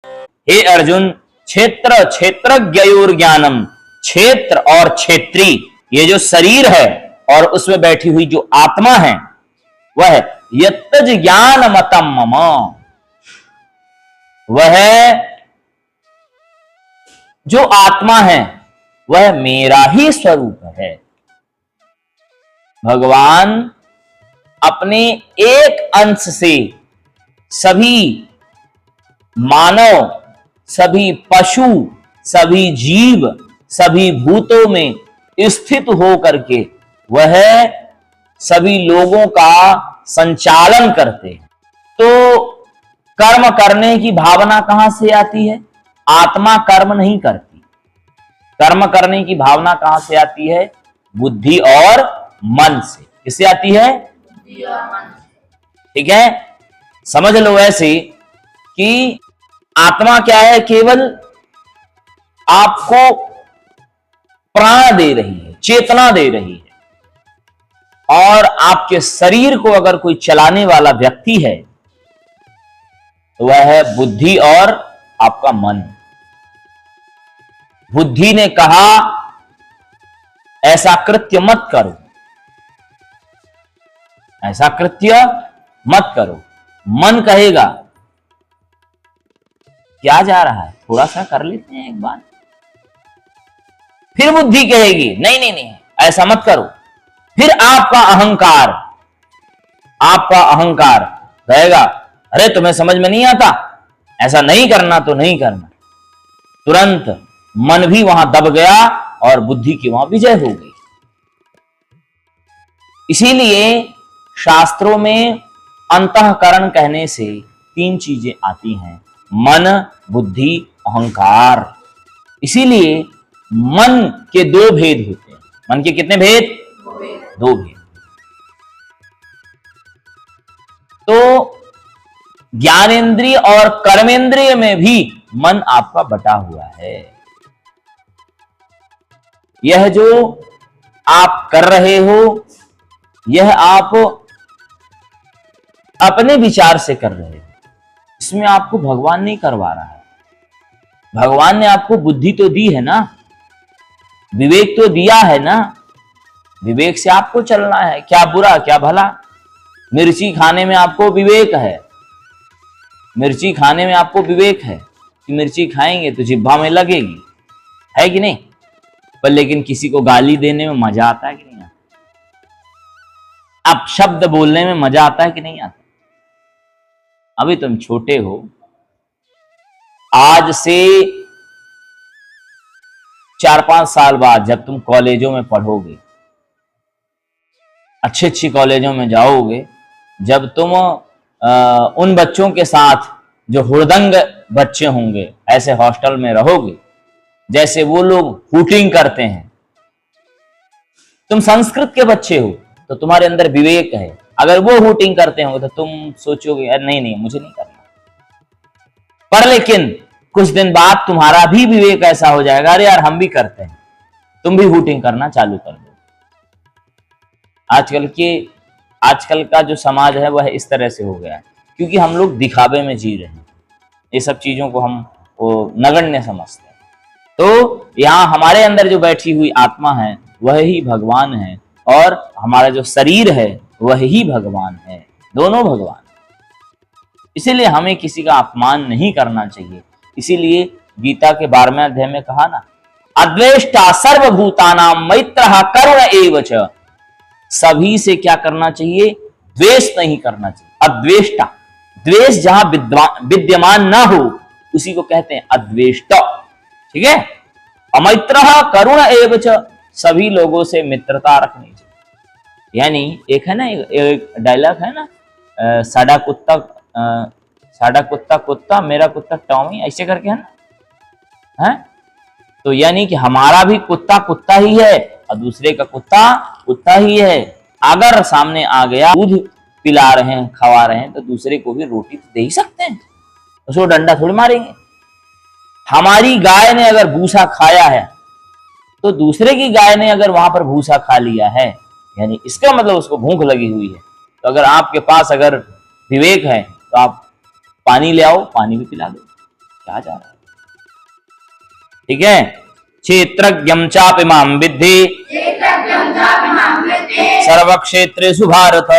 हे अर्जुन, क्षेत्र क्षेत्रज्ञयोर ज्ञानम, क्षेत्र और क्षेत्री, ये जो शरीर है और उसमें बैठी हुई जो आत्मा है वह यत्तज ज्ञान मतम मम, वह जो आत्मा है वह मेरा ही स्वरूप है। भगवान अपने एक अंश से सभी मानव, सभी पशु, सभी जीव, सभी भूतों में स्थित हो करके वह सभी लोगों का संचालन करते हैं। तो कर्म करने की भावना कहां से आती है? आत्मा कर्म नहीं करती। कर्म करने की भावना कहां से आती है? बुद्धि और मन से। किससे आती है? ठीक है, समझ लो ऐसे कि आत्मा क्या है? केवल आपको प्राण दे रही है, चेतना दे रही है, और आपके शरीर को अगर कोई चलाने वाला व्यक्ति है तो वह है बुद्धि और आपका मन। बुद्धि ने कहा ऐसा कृत्य मत करो, ऐसा कृत्य मत करो। मन कहेगा क्या जा रहा है, थोड़ा सा कर लेते हैं एक बार। फिर बुद्धि कहेगी नहीं नहीं नहीं, ऐसा मत करो। फिर आपका अहंकार कहेगा अरे तुम्हें समझ में नहीं आता, ऐसा नहीं करना तो नहीं करना। तुरंत मन भी वहां दब गया और बुद्धि की वहां विजय हो गई। इसीलिए शास्त्रों में अंतःकरण कहने से 3 चीजें आती हैं, मन, बुद्धि, अहंकार। इसीलिए मन के 2 भेद होते हैं। मन के कितने भेद? 2 भेद। तो ज्ञानेंद्रिय और कर्मेंद्रिय में भी मन आपका बटा हुआ है। यह जो आप कर रहे हो यह आप अपने विचार से कर रहे हो, इसमें आपको भगवान नहीं करवा रहा है। भगवान ने आपको बुद्धि तो दी है ना, विवेक तो दिया है ना, विवेक से आपको चलना है, क्या बुरा क्या भला। मिर्ची खाने में आपको विवेक है, मिर्ची खाने में आपको विवेक है कि मिर्ची खाएंगे तो जिह्वा में लगेगी, है कि नहीं? पर लेकिन किसी को गाली देने में मजा आता है कि नहीं आता? अब शब्द बोलने में मजा आता है कि नहीं आता? अभी तुम छोटे हो, आज से 4-5 साल बाद जब तुम कॉलेजों में पढ़ोगे, अच्छी कॉलेजों में जाओगे, जब तुम उन बच्चों के साथ जो हुड़दंग बच्चे होंगे, ऐसे हॉस्टल में रहोगे जैसे वो लोग हूटिंग करते हैं। तुम संस्कृत के बच्चे हो तो तुम्हारे अंदर विवेक है, अगर वो हूटिंग करते होंगे तो तुम सोचोगे नहीं नहीं मुझे नहीं करना। पर लेकिन कुछ दिन बाद तुम्हारा भी विवेक ऐसा हो जाएगा, अरे यार हम भी करते हैं, तुम भी हूटिंग करना चालू कर दो। आजकल का जो समाज है वह इस तरह से हो गया है, क्योंकि हम लोग दिखावे में जी रहे हैं, ये सब चीजों को हम नगण्य समझते हैं। तो यहाँ हमारे अंदर जो बैठी हुई आत्मा है वह ही भगवान है, और हमारा जो शरीर है वह ही भगवान है, दोनों भगवान। इसीलिए हमें किसी का अपमान नहीं करना चाहिए। इसीलिए गीता के 12वें अध्याय में कहा ना, अद्वेष्टा सर्वभूतानां मैत्रः करुण एव च। सभी से क्या करना चाहिए? द्वेष नहीं करना चाहिए। अद्वेष्टा, द्वेष जहां विद्यमान ना हो उसी को कहते हैं अद्वेष्ट। ठीक है? अमैत्रः करुण एव च, सभी लोगों से मित्रता रखनी चाहिए। यानी एक है ना, एक डायलॉग है ना, साडा कुत्ता कुत्ता मेरा कुत्ता टॉमी, ऐसे करके है ना, है? तो यानी कि हमारा भी कुत्ता कुत्ता ही है और दूसरे का कुत्ता कुत्ता ही है। अगर सामने आ गया, दूध पिला रहे हैं, खवा रहे हैं, तो दूसरे को भी रोटी तो दे ही सकते हैं, उसको डंडा थोड़ी मारेंगे। हमारी गाय ने अगर भूसा खाया है तो दूसरे की गाय ने अगर वहां पर भूसा खा लिया है, यानी इसका मतलब उसको भूख लगी हुई है। तो अगर आपके पास अगर विवेक है तो आप पानी ले आओ, पानी भी पिला दो, क्या जा रहा है? ठीक है, क्षेत्रज्ञं चापि मां विद्धि सर्वक्षेत्रेषु भारत,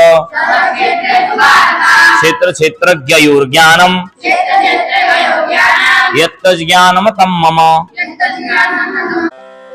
क्षेत्र क्षेत्रज्ञयोर्ज्ञानम् यत्तज्ज्ञानम् तं मम।